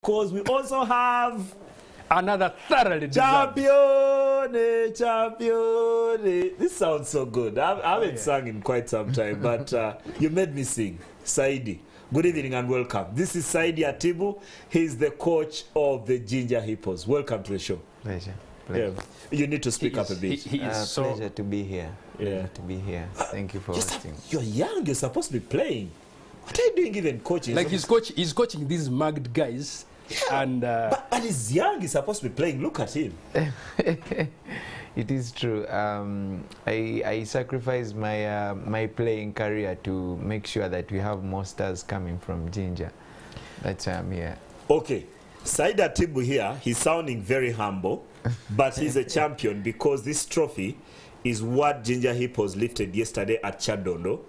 because we also have another thoroughly champion. This sounds so good. I haven't sung in quite some time, but you made me sing. Saidi, good evening and welcome. This is Saidi Atibu. He's the coach of the Jinja Hippos. Welcome to the show. Pleasure. Yeah. You need to speak up a bit. He is so pleasure to be here. Yeah. To be here. Thank you for hosting. You're young. You're supposed to be playing. What are you doing even coaching? Like he's coaching these mugged guys. Yeah, and but he's young. He's supposed to be playing. Look at him. It is true. I sacrificed my my playing career to make sure that we have more stars coming from Jinja. That's why I'm here. Okay, Saidi Atibu here. He's sounding very humble, but he's a champion because this trophy is what Jinja Hippos lifted yesterday at Chadondo.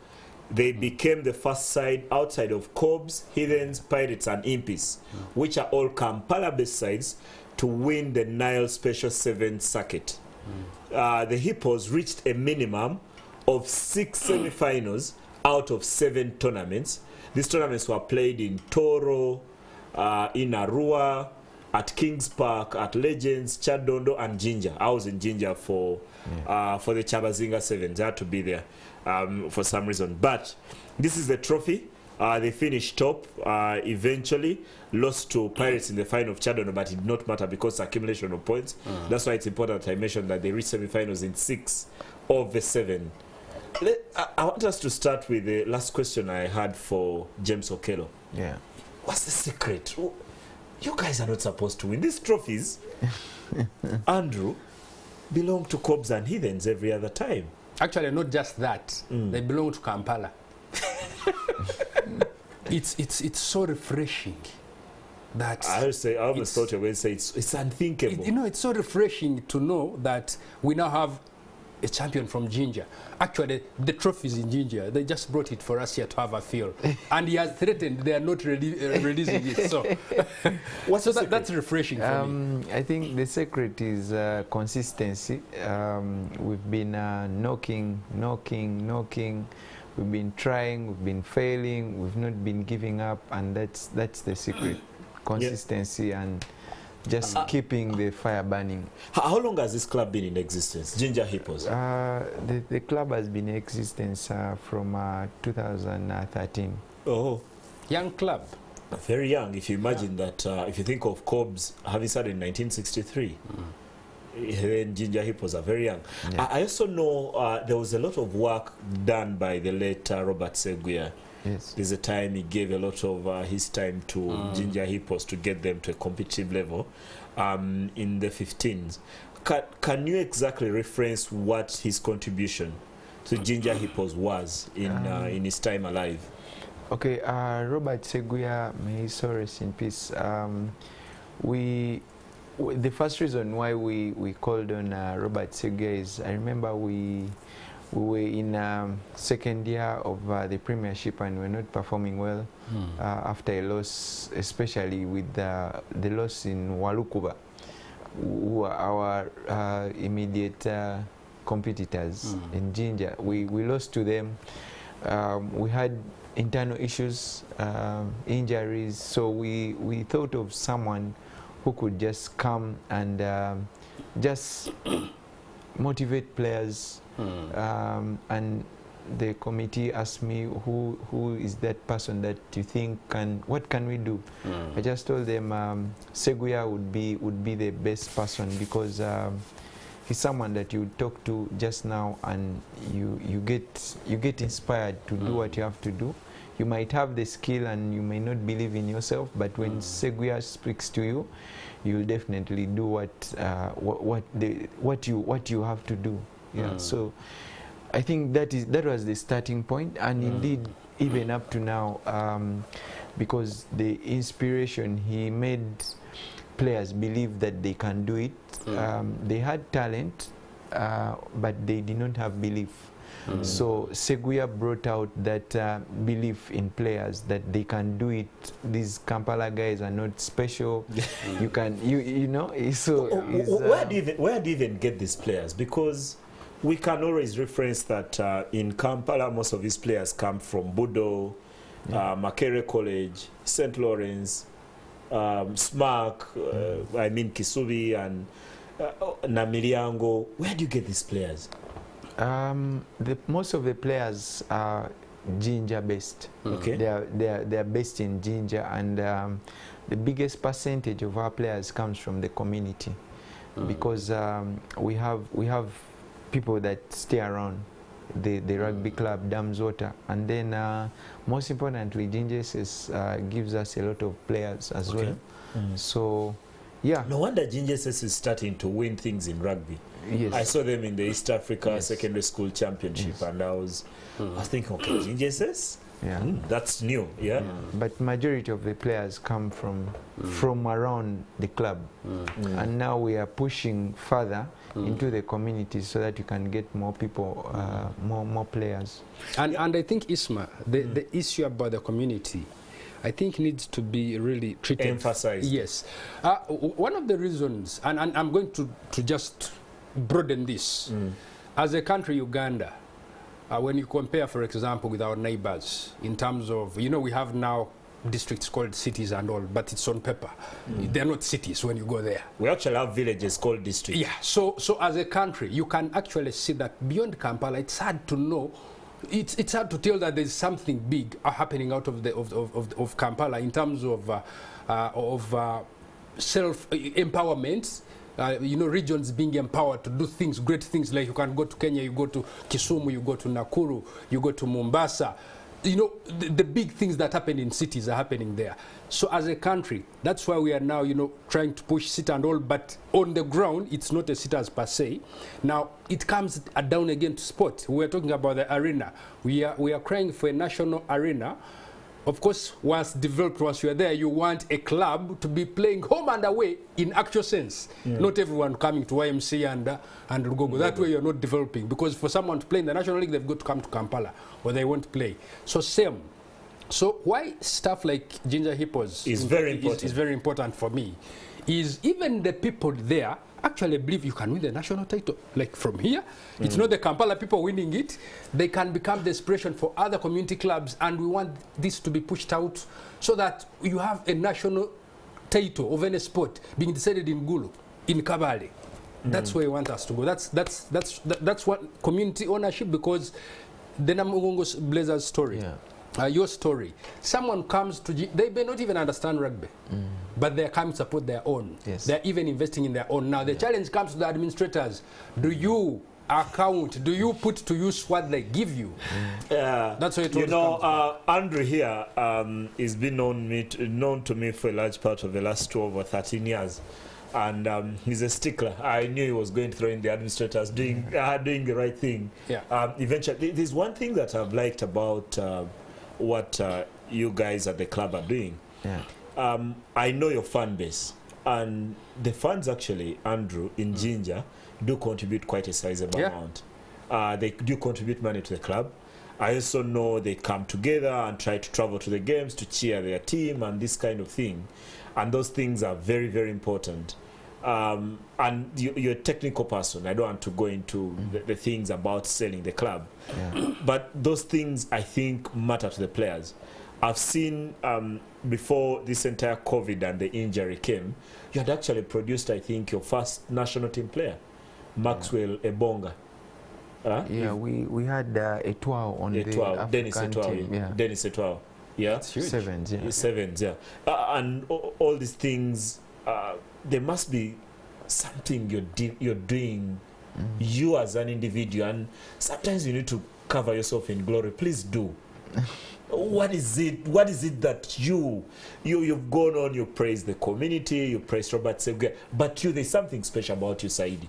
They became the first side outside of Cobs, Heathens, Pirates and Impis, which are all Kampala-based sides, to win the Nile Special 7 circuit. The Hippos reached a minimum of 6 semi-finals out of 7 tournaments. These tournaments were played in Toro, in Arua, at Kings Park, at Legends, Chadondo and Jinja. I was in Jinja for the Chabazinga Sevens. I had to be there for some reason. But this is the trophy. They finished top, eventually lost to Pirates in the final of Chadondo, but it did not matter because accumulation of points. That's why it's important that I mentioned that they reached semi-finals in 6 of the 7. I want us to start with the last question I had for James Okello. Yeah. What's the secret? You guys are not supposed to win these trophies. Andrew, belong to Cobs and Heathens every other time. Actually, not just that. They belong to Kampala. It's so refreshing that I almost thought you were going to say it's unthinkable. You know, it's so refreshing to know that we now have a champion from Jinja. Actually, the trophies in Jinja, they just brought it for us here to have a feel. And he has threatened they are not releasing it. So, that's refreshing for me. I think the secret is consistency. We've been knocking. We've been trying, we've been failing, we've not been giving up, and that's the secret. Consistency and just keeping the fire burning. How long has this club been in existence, Jinja Hippos? The club has been in existence from 2013. Oh. Young club. Very young, if you imagine that, if you think of Cobs having started in 1963. Then Jinja Hippos are very young. Yeah. I also know there was a lot of work done by the late Robert Seguya. Yes. There's a time he gave a lot of his time to Jinja Hippos to get them to a competitive level in the 15s. Can you exactly reference what his contribution to Jinja Hippos was in his time alive? Okay, Robert Seguya, may his soul rest in peace. The first reason why we called on Robert Seguya is I remember we were in second year of the Premiership and we're not performing well after a loss, especially with the loss in Walukuba, who are our immediate competitors in Jinja. We lost to them. We had internal issues, injuries, so we thought of someone who could just come and just motivate players. And the committee asked me, who is that person that you think what can we do? I just told them Seguya would be the best person because he's someone that you talk to just now and you get inspired to do what you have to do. You might have the skill and you may not believe in yourself, but when Seguya speaks to you, you'll definitely do what you have to do. Yeah. So I think that was the starting point, and indeed even up to now, because the inspiration, he made players believe that they can do it. They had talent, but they did not have belief. So Seguya brought out that belief in players that they can do it. These Kampala guys are not special. You know. So where do you even get these players? Because we can always reference that in Kampala, most of these players come from Budo, Makerere College, St. Lawrence, Smark, I mean Kisubi and Namiliango. Where do you get these players? Most of the players are Jinja based. Okay. They are based in Jinja, and the biggest percentage of our players comes from the community, because we have people that stay around the rugby club, Dams Water, and then most importantly, Jinja gives us a lot of players as well. So, yeah. No wonder Jinja is starting to win things in rugby. Yes. I saw them in the East Africa Secondary School Championship, and I was thinking, okay, Jinja that's new, yeah. But majority of the players come from around the club, and now we are pushing further into the community so that you can get more people, more players. And I think Isma, the issue about the community, I think needs to be really treated. Emphasized. Yes. One of the reasons, and I'm going to just broaden this, as a country, Uganda, when you compare, for example, with our neighbors, in terms of, we have now districts called cities and all, but it's on paper. They're not cities when you go there. We actually have villages called districts. Yeah, so as a country, you can actually see that beyond Kampala, it's hard to know, it's hard to tell that there's something big happening out of of Kampala in terms of self-empowerment. Regions being empowered to do things, great things, like you can go to Kenya, you go to Kisumu, you go to Nakuru, you go to Mombasa. The big things that happen in cities are happening there. So as a country, that's why we are now, trying to push sit and all, but on the ground, it's not a sitters per se. Now, it comes down again to sport. We're talking about the arena. We are crying for a national arena. Of course, once developed, once you are there, you want a club to be playing home and away in actual sense. Not everyone coming to YMC and Rugogo. That way you're not developing. Because for someone to play in the National League, they've got to come to Kampala or they won't play. So same. So why stuff like Jinja Hippos is very important. Is very important for me is even the people there actually believe you can win the national title. Like from here, it's not the Kampala people winning it. They can become the inspiration for other community clubs, and we want this to be pushed out so that you have a national title of any sport being decided in Gulu, in Kabale. That's where we want us to go. That's what community ownership, because the Namugongo Blazers story. Your story. Someone comes to, they may not even understand rugby, but they come to support their own. Yes. They're even investing in their own. Now the challenge comes to the administrators. Do you account? Do you put to use what they give you? That's what it Andrew here has been known to me for a large part of the last 12 or 13 years. And he's a stickler. I knew he was going to throw in the administrators doing the right thing. Eventually, there's one thing that I've liked about what you guys at the club are doing. I know your fan base, and the fans actually, Andrew, in Jinja, do contribute quite a sizable amount. They do contribute money to the club. I also know they come together and try to travel to the games to cheer their team and this kind of thing. And those things are very, very important. And you're a technical person. I don't want to go into the things about selling the club. But those things, I think, matter to the players. I've seen before this entire COVID and the injury came, you had actually produced, I think, your first national team player, Maxwell Ebonga. We had Etwao on the African team. Dennis Etwao. Yeah, sevens. And all these things, there must be something you're doing, you as an individual, and sometimes you need to cover yourself in glory. Please do. What is it that you've gone on? You praise the community, you praise Robert Segwe, but there's something special about you, Saidi.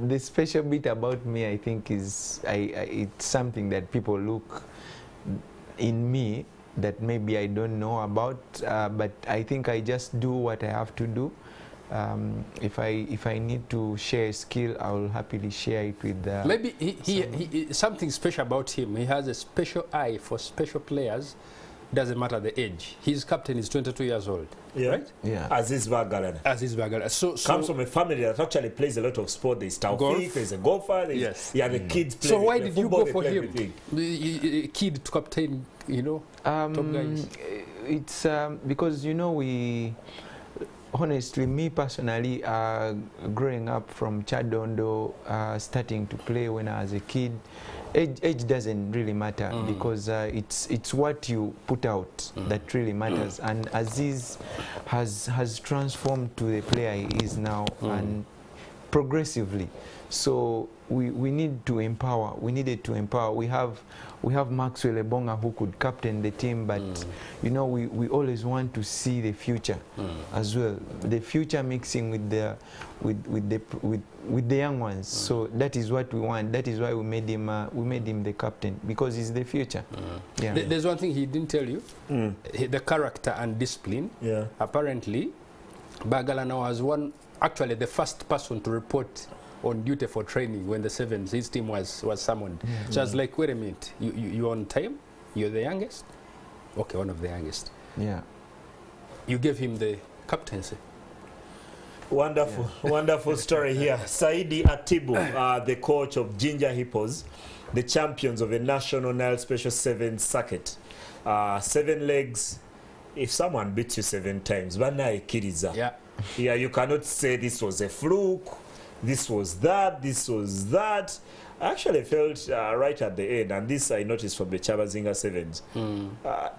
The special bit about me, I think, is it's something that people look in me that maybe I don't know about, but I think I just do what I have to do. If I need to share a skill, I will happily share it with maybe he something special about him. He has a special eye for special players doesn't matter the age. His captain is 22 years old, right? Yeah. Aziz Bagalana. Aziz Bagalana. So Comes from a family that actually plays a lot of sport. There's Taufik, there's a golfer, there's, yes. yeah, the kids play. So why the did you football, go for they play him? everything. The kid to captain, you know, top guys. It's because, you know, honestly, me personally, growing up from Chadondo, starting to play when I was a kid, age doesn't really matter because it's what you put out that really matters. And Aziz has transformed to the player he is now, and progressively. So we need to empower. We needed to empower. We have Maxwell Ebonga who could captain the team, but you know, we always want to see the future as well. The future mixing with the young ones. So that is what we want. That is why we made him the captain, because he's the future. Yeah. There's one thing he didn't tell you: the character and discipline. Yeah. Apparently, Bagalana was actually the first person to report on duty for training when the sevens, his team was summoned. So I was like, wait a minute, you're on time? You're the youngest? Okay, one of the youngest. Yeah. You gave him the captaincy. Wonderful, wonderful story here. Saidi Atibu, the coach of Jinja Hippos, the champions of the National Nile Special 7 circuit. 7 legs. If someone beats you 7 times, yeah, you cannot say this was a fluke. This was that, this was that. I actually felt right at the end, and this I noticed from the Chabazinga Sevens,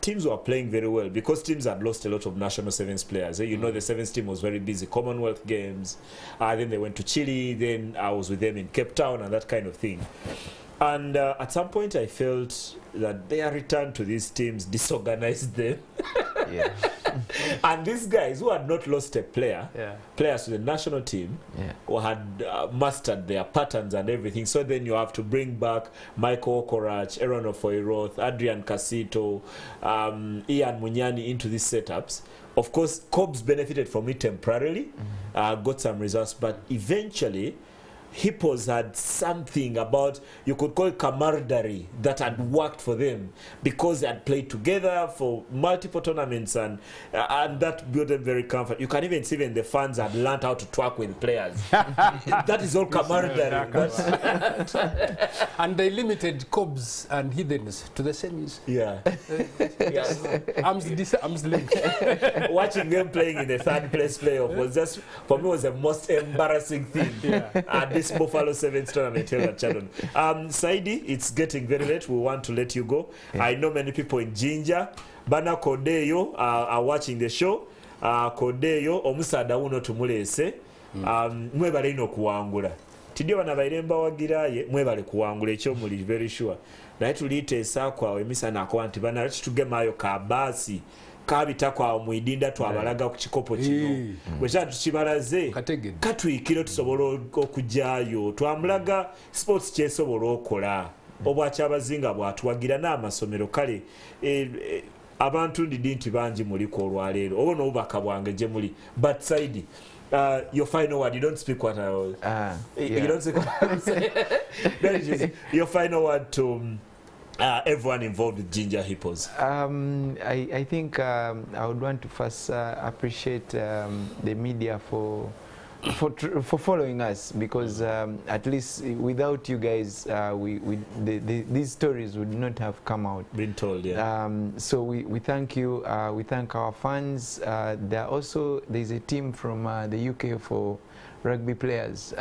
teams were playing very well because teams had lost a lot of national sevens players. You know, the sevens team was very busy, Commonwealth Games, then they went to Chile, then I was with them in Cape Town and that kind of thing. And at some point I felt that their return to these teams disorganized them. Yeah. And these guys who had not lost a player, players to the national team, who had mastered their patterns and everything. So then you have to bring back Michael Okorach, Aaron Ofoiroth, Adrian Casito, Ian Munyani into these setups. Of course, Cobbs benefited from it temporarily, got some results, but eventually Hippos had something about, you could call it camaraderie, that had worked for them because they had played together for multiple tournaments, and that built them very comfortable. You can even see when the fans had learned how to twerk with players. That is all camaraderie. And they limited Cobbs and Heathens to the semis. Yeah. Arms length. Watching them playing in the 3rd place playoff was just, for me, was the most embarrassing thing. This Buffalo Sevens tournament held at Chadon. Saidi, it's getting very late. We want to let you go. I know many people in Jinja. Bana Kodeyo are watching the show. Kodeyo, omusada uno tumulese. Mwebale ino kuwangula. Tidio wana bairemba wagiraye, mwebale kuwangula. Echo muli very sure. Na yetu liite sakwa wemisa na kwa antibana. Let's tugemayo kabasi. Kabita kwa mwidinda twabalaga ku kikopo kino bwecha tukibalaze katuyikiro tusobola okujayo twamulaga sports kyesobola okola obwakyabazinga bwatuwagira n'amasomero kale abantu ndidi nti bangi muli ku olwaleero obo n'obubaka bwange gye muli but Saidi, your final word, you don't speak what I was you don't speak what I say. Your final word to everyone involved with Jinja Hippos. I think I would want to first appreciate the media for following us, because at least without you guys, these stories would not have come out. Been told, yeah. So we thank you. We thank our fans. There's a team from the UK for rugby players.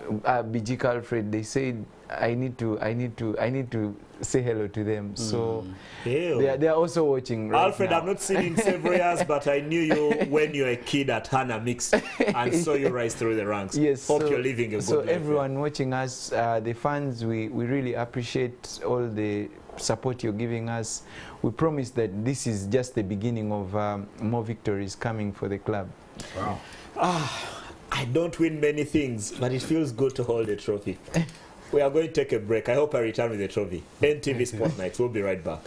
BG Alfred, they said I need to say hello to them. So they are also watching right Alfred, now. I've not seen you in several years, but I knew you when you were a kid at Hana Mix and saw you rise through the ranks. Yes. Hope you're living a good life. So everyone watching us, the fans, we really appreciate all the support you're giving us. We promise that this is just the beginning of more victories coming for the club. Wow. I don't win many things, but it feels good to hold a trophy. We are going to take a break. I hope I return with the trophy. NTV Sport Nights. We'll be right back.